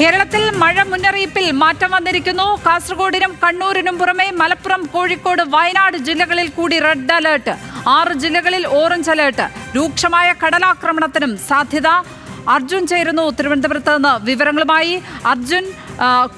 കേരളത്തിൽ മഴ മുന്നറിയിപ്പിൽ മാറ്റം വന്നിരിക്കുന്നു. കാസർഗോഡിനും കണ്ണൂരിനും പുറമെ മലപ്പുറം, കോഴിക്കോട്, വയനാട് ജില്ലകളിൽ കൂടി റെഡ് അലേർട്ട്. 6 ജില്ലകളിൽ ഓറഞ്ച് അലേർട്ട്. രൂക്ഷമായ കടലാക്രമണത്തിനും സാധ്യത. അർജുൻ ചേരുന്നു തിരുവനന്തപുരത്ത് നിന്ന് വിവരങ്ങളുമായി. അർജുൻ,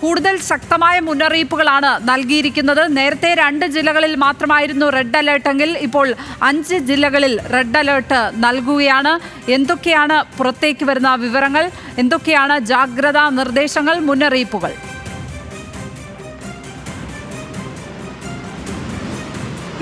കൂടുതൽ ശക്തമായ മുന്നറിയിപ്പുകളാണ് നൽകിയിരിക്കുന്നത്. നേരത്തെ 2 ജില്ലകളിൽ മാത്രമായിരുന്നു റെഡ് അലേർട്ടെങ്കിൽ ഇപ്പോൾ 5 ജില്ലകളിൽ റെഡ് അലേർട്ട് നൽകുകയാണ്. എന്തൊക്കെയാണ് പുറത്തേക്ക് വരുന്ന വിവരങ്ങൾ? എന്തൊക്കെയാണ് ജാഗ്രതാ നിർദ്ദേശങ്ങൾ, മുന്നറിയിപ്പുകൾ?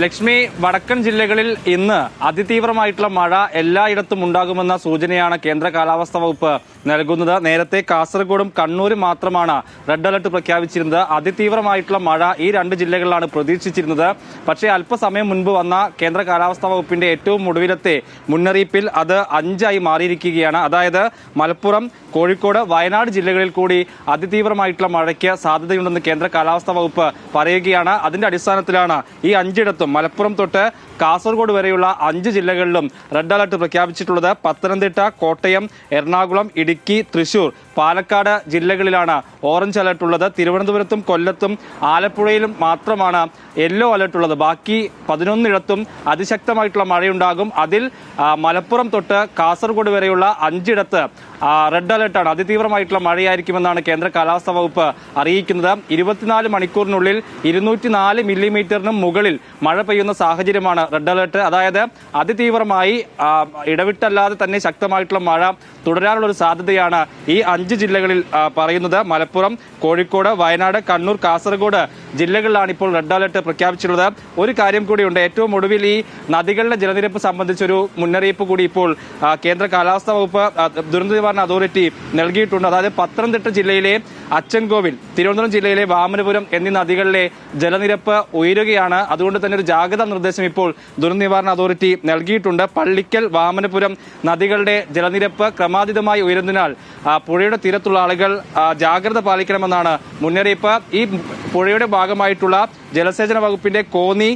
ലക്ഷ്മി, വടക്കൻ ജില്ലകളിൽ ഇന്ന് അതിതീവ്രമായിട്ടുള്ള മഴ എല്ലായിടത്തും ഉണ്ടാകുമെന്ന സൂചനയാണ് കേന്ദ്ര കാലാവസ്ഥാ വകുപ്പ് നൽകുന്നത്. നേരത്തെ കാസർഗോഡും കണ്ണൂരും മാത്രമാണ് റെഡ് അലർട്ട് പ്രഖ്യാപിച്ചിരുന്നത്. അതിതീവ്രമായിട്ടുള്ള മഴ ഈ 2 ജില്ലകളിലാണ് പ്രതീക്ഷിച്ചിരുന്നത്. പക്ഷേ അല്പസമയം മുൻപ് വന്ന കേന്ദ്ര കാലാവസ്ഥാ വകുപ്പിന്റെ ഏറ്റവും ഒടുവിലത്തെ മുന്നറിയിപ്പിൽ അത് 5 ആയി മാറിയിരിക്കുകയാണ്. അതായത് മലപ്പുറം, കോഴിക്കോട്, വയനാട് ജില്ലകളിൽ കൂടി അതിതീവ്രമായിട്ടുള്ള മഴയ്ക്ക് സാധ്യതയുണ്ടെന്ന് കേന്ദ്ര കാലാവസ്ഥാ വകുപ്പ് പറയുകയാണ്. അതിന്റെ അടിസ്ഥാനത്തിലാണ് ഈ 5 മലപ്പുറം തൊട്ട് കാസർഗോഡ് വരെയുള്ള 5 ജില്ലകളിലും റെഡ് അലർട്ട് പ്രഖ്യാപിച്ചിട്ടുള്ളത്. പത്തനംതിട്ട, കോട്ടയം, എറണാകുളം, ഇടുക്കി, തൃശൂർ, പാലക്കാട് ജില്ലകളിലാണ് ഓറഞ്ച് അലർട്ട് ഉള്ളത്. തിരുവനന്തപുരത്തും കൊല്ലത്തും ആലപ്പുഴയിലും മാത്രമാണ് യെല്ലോ അലർട്ട് ഉള്ളത്. ബാക്കി 11 അതിശക്തമായിട്ടുള്ള മഴയുണ്ടാകും. അതിൽ മലപ്പുറം തൊട്ട് കാസർഗോഡ് വരെയുള്ള 5 റെഡ് അലർട്ടാണ്. അതിതീവ്രമായിട്ടുള്ള മഴയായിരിക്കുമെന്നാണ് കേന്ദ്ര കാലാവസ്ഥാ വകുപ്പ് അറിയിക്കുന്നത്. 24 മണിക്കൂറിനുള്ളിൽ 204 മില്ലിമീറ്ററിനും മുകളിൽ മഴ പെയ്യുന്ന സാഹചര്യമാണ് റെഡ് അലർട്ട്. അതായത് അതിതീവ്രമായി ഇടവിട്ടല്ലാതെ തന്നെ ശക്തമായിട്ടുള്ള മഴ തുടരാനുള്ള ഒരു സാധ്യതയാണ് ഈ 5 ജില്ലകളിൽ പറയുന്നത്. മലപ്പുറം, കോഴിക്കോട്, വയനാട്, കണ്ണൂർ, കാസർഗോഡ് ജില്ലകളിലാണ് ഇപ്പോൾ റെഡ് അലർട്ട് പ്രഖ്യാപിച്ചിട്ടുള്ളത്. ഒരു കാര്യം കൂടിയുണ്ട്. ഏറ്റവും ഒടുവിൽ ഈ നദികളുടെ ജലനിരപ്പ് സംബന്ധിച്ചൊരു മുന്നറിയിപ്പ് കൂടി ഇപ്പോൾ കേന്ദ്ര കാലാവസ്ഥാ വകുപ്പ് ദുരന്ത നിവാരണ അതോറിറ്റി നൽകിയിട്ടുണ്ട്. അതായത് പത്തനംതിട്ട ജില്ലയിലെ അച്ചൻകോവിൽ, തിരുവനന്തപുരം ജില്ലയിലെ വാമനപുരം എന്നീ നദികളിലെ ജലനിരപ്പ് ഉയരുകയാണ്. അതുകൊണ്ട് തന്നെ ഒരു ജാഗ്രതാ നിർദ്ദേശം ഇപ്പോൾ ദുരന്ത നിവാരണ അതോറിറ്റി നൽകിയിട്ടുണ്ട്. പള്ളിക്കൽ, വാമനപുരം നദികളുടെ ജലനിരപ്പ് ക്രമാതീതമായി ഉയരുന്നതിനാൽ പുഴയുടെ തീരത്തുള്ള ആളുകൾ ജാഗ്രത പാലിക്കണമെന്നാണ് മുന്നറിയിപ്പ്. ഈ പുഴയുടെ ഭാഗമായിട്ടുള്ള ജലസേചന വകുപ്പിന്റെ കോന്നി,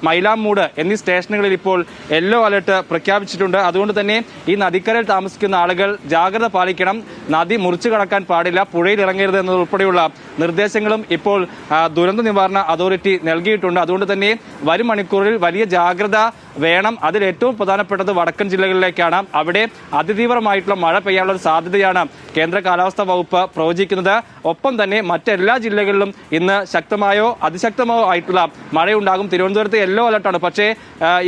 മൈലാമൂട് എന്നീ സ്റ്റേഷനുകളിൽ ഇപ്പോൾ യെല്ലോ അലർട്ട് പ്രഖ്യാപിച്ചിട്ടുണ്ട്. അതുകൊണ്ട് തന്നെ ഈ നദിക്കരയിൽ താമസിക്കുന്ന ആളുകൾ ജാഗ്രത പാലിക്കണം. നദി മുറിച്ചു കടക്കാൻ പാടില്ല, പുഴയിൽ ഇറങ്ങരുത് എന്നതുൾപ്പെടെയുള്ള നിർദ്ദേശങ്ങളും ഇപ്പോൾ ദുരന്ത നിവാരണ അതോറിറ്റി നൽകിയിട്ടുണ്ട്. അതുകൊണ്ട് തന്നെ വരും മണിക്കൂറിൽ വലിയ ജാഗ്രത വേണം. അതിൽ ഏറ്റവും പ്രധാനപ്പെട്ടത് വടക്കൻ ജില്ലകളിലേക്കാണ്. അവിടെ അതിതീവ്രമായിട്ടുള്ള മഴ പെയ്യാനുള്ള ഒരു സാധ്യതയാണ് കേന്ദ്ര കാലാവസ്ഥാ വകുപ്പ് പ്രവചിക്കുന്നത്. ഒപ്പം തന്നെ മറ്റെല്ലാ ജില്ലകളിലും ഇന്ന് ശക്തമായോ അതിശക്തമായോ ആയിട്ടുള്ള മഴയുണ്ടാകും. തിരുവനന്തപുരത്ത് യെല്ലോ അലർട്ടാണ്. പക്ഷേ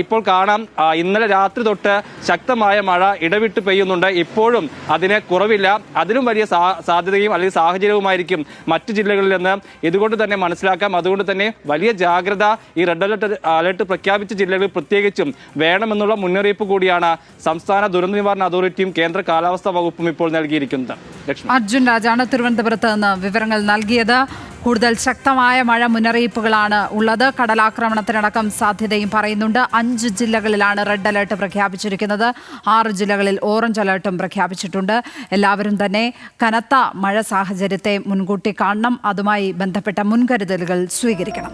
ഇപ്പോൾ കാണാം, ഇന്നലെ രാത്രി തൊട്ട് ശക്തമായ മഴ ഇടവിട്ട് പെയ്യുന്നുണ്ട്. ഇപ്പോഴും അതിന് കുറവില്ല. അതിലും വലിയ സാധ്യതയും അല്ലെങ്കിൽ സാഹചര്യവുമായിരിക്കും മറ്റു ജില്ലകളിൽ നിന്ന് ഇതുകൊണ്ട് തന്നെ മനസ്സിലാക്കാം. അതുകൊണ്ട് തന്നെ വലിയ ജാഗ്രത ഈ റെഡ് അലർട്ട് പ്രഖ്യാപിച്ച ജില്ലകളിൽ പ്രത്യേകിച്ചും വേണമെന്നുള്ള മുന്നറിയിപ്പ് കൂടിയാണ് സംസ്ഥാന ദുരന്ത നിവാരണ അതോറിറ്റിയും കേന്ദ്ര കാലാവസ്ഥാ വകുപ്പും ഇപ്പോൾ നൽകിയിരിക്കുന്നത്. അർജുൻ രാജാണ് തിരുവനന്തപുരത്ത് നിന്ന് വിവരങ്ങൾ നൽകിയത്. കൂടുതൽ ശക്തമായ മഴ മുന്നറിയിപ്പുകളാണ് ഉള്ളത്. കടലാക്രമണത്തിനടക്കം സാധ്യതയും പറയുന്നുണ്ട്. 5 ജില്ലകളിലാണ് റെഡ് അലർട്ട് പ്രഖ്യാപിച്ചിരിക്കുന്നത്. 6 ജില്ലകളിൽ ഓറഞ്ച് അലർട്ടും പ്രഖ്യാപിച്ചിട്ടുണ്ട്. എല്ലാവരും തന്നെ കനത്ത മഴ സാഹചര്യത്തെ മുൻകൂട്ടി കാണണം. അതുമായി ബന്ധപ്പെട്ട മുൻകരുതലുകൾ സ്വീകരിക്കണം.